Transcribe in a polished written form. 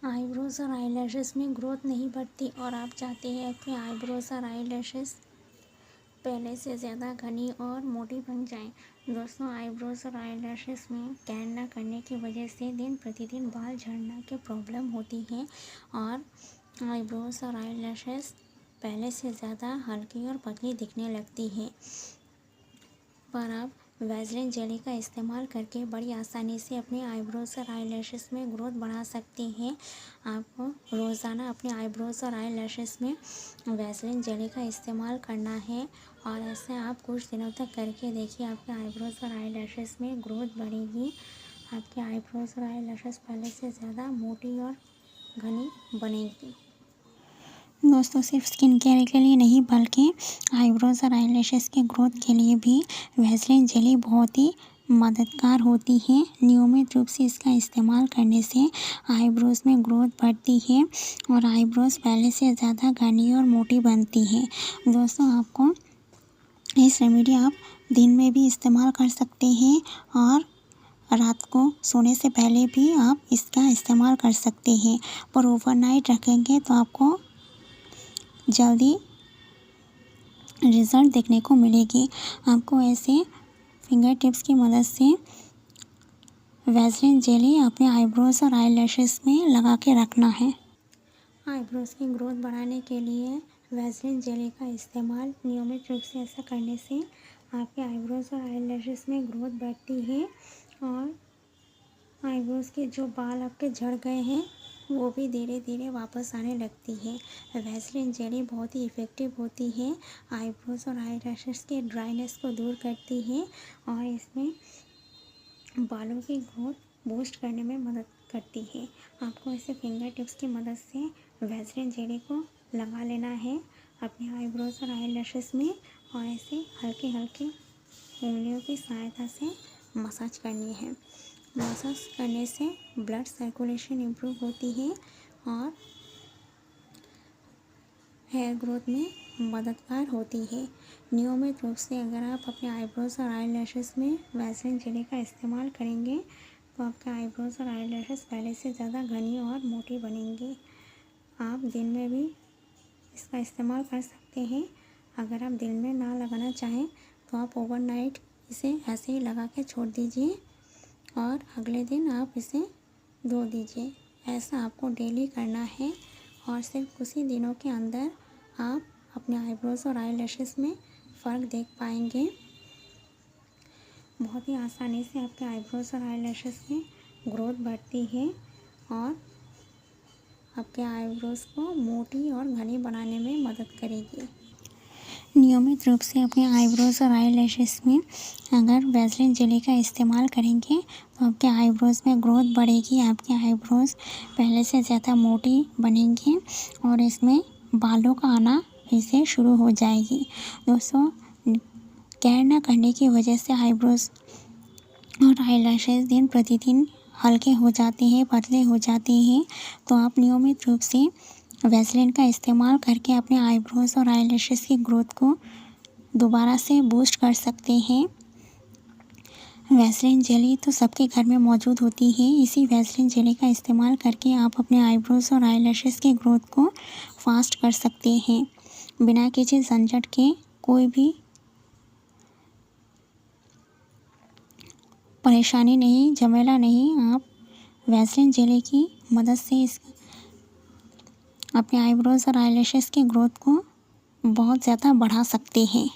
Eyebrows और eyelashes में growth नहीं बढ़ती और आप चाहते हैं कि आईब्रोज और आईलैशेस पहले से ज़्यादा घनी और मोटी बन जाएं। दोस्तों, आईब्रोज और आईलैशेस में केयर न करने की वजह से दिन प्रतिदिन बाल झड़ना की प्रॉब्लम होती है और आईब्रोज और आईलैशेस पहले से ज़्यादा हल्की और पतली दिखने लगती है। पर आप वैसलीन जेली का इस्तेमाल करके बड़ी आसानी से अपने आईब्रोज और आईलैशेस में ग्रोथ बढ़ा सकते हैं। आपको रोज़ाना अपने आईब्रोज और आईलैशेस में वैसलीन जेली का इस्तेमाल करना है और ऐसे आप कुछ दिनों तक करके देखिए, आपके आईब्रोज और आईलैशेस में ग्रोथ बढ़ेगी। आपके आईब्रोज और आईलैशेस पहले से ज़्यादा मोटी और घनी बनेगी। दोस्तों, सिर्फ स्किन केयर के लिए नहीं बल्कि आईब्रोज और आईलैशेस के ग्रोथ के लिए भी वैसलीन जेली बहुत ही मददगार होती है। नियमित रूप से इसका इस्तेमाल करने से आईब्रोज में ग्रोथ बढ़ती है और आईब्रोज पहले से ज़्यादा घनी और मोटी बनती है। दोस्तों, आपको इस रेमेडी आप दिन में भी इस्तेमाल कर सकते हैं और रात को सोने से पहले भी आप इसका इस्तेमाल कर सकते हैं, पर ओवरनाइट रखेंगे तो आपको जल्दी रिज़ल्ट देखने को मिलेगी। आपको ऐसे फिंगर टिप्स की मदद से वैसलीन जेली अपने आईब्रोज और आईलैशेस में लगा के रखना है। आईब्रोज की ग्रोथ बढ़ाने के लिए वैसलीन जेली का इस्तेमाल नियमित रूप से ऐसा करने से आपके आईब्रोज और आईलैशेस में ग्रोथ बढ़ती है और आईब्रोज के जो बाल आपके झड़ गए हैं वो भी धीरे धीरे वापस आने लगती है। वैसलीन जेली बहुत ही इफ़ेक्टिव होती है, आईब्रोज और आईलैशेस के ड्राइनेस को दूर करती है और इसमें बालों की ग्रोथ बूस्ट करने में मदद करती है। आपको ऐसे फिंगर टिप्स की मदद से वैसलीन जेली को लगा लेना है अपने आईब्रोज और आईलैशेस में और ऐसे हल्के हल्के उंगलियों की सहायता से मसाज करनी है। मसाज करने से ब्लड सर्कुलेशन इम्प्रूव होती है और हेयर ग्रोथ में मददगार होती है। नियमित रूप से अगर आप अपने आईब्रोज और आईलैशेस में वैसलीन जेली का इस्तेमाल करेंगे तो आपके आईब्रोज और आईलैशेस पहले से ज़्यादा घनी और मोटी बनेंगी। आप दिन में भी इसका इस्तेमाल कर सकते हैं। अगर आप दिन में ना लगाना चाहें तो आप ओवरनाइट इसे ऐसे ही लगा के छोड़ दीजिए और अगले दिन आप इसे धो दीजिए। ऐसा आपको डेली करना है और सिर्फ कुछ ही दिनों के अंदर आप अपने आईब्रोज और आईलैशेस में फ़र्क देख पाएंगे। बहुत ही आसानी से आपके आईब्रोज और आईलैशेस में ग्रोथ बढ़ती है और आपके आईब्रोज को मोटी और घनी बनाने में मदद करेगी। नियमित रूप से अपने आईब्रोज और आईलैशेस में अगर वैसलीन जेली का इस्तेमाल करेंगे तो आपके आईब्रोज में ग्रोथ बढ़ेगी, आपके आईब्रोज पहले से ज़्यादा मोटी बनेंगी और इसमें बालों का आना फिर से शुरू हो जाएगी। दोस्तों, केयर न करने की वजह से आईब्रोज और आईलैशेस दिन प्रतिदिन हल्के हो जाते हैं, पतले हो जाते हैं, तो आप नियमित रूप से वैसलीन का इस्तेमाल करके अपने आईब्रोज और आईलैशेस की ग्रोथ को दोबारा से बूस्ट कर सकते हैं। वैसलीन जेली तो सबके घर में मौजूद होती है। इसी वैसलीन जेली का इस्तेमाल करके आप अपने आईब्रोज और आईलैशेस की ग्रोथ को फास्ट कर सकते हैं बिना किसी झंझट के। कोई भी परेशानी नहीं, झमेला नहीं, आप वैसलीन जेली की मदद से अपने आईब्रोज और आईलैशेस की ग्रोथ को बहुत ज़्यादा बढ़ा सकते हैं।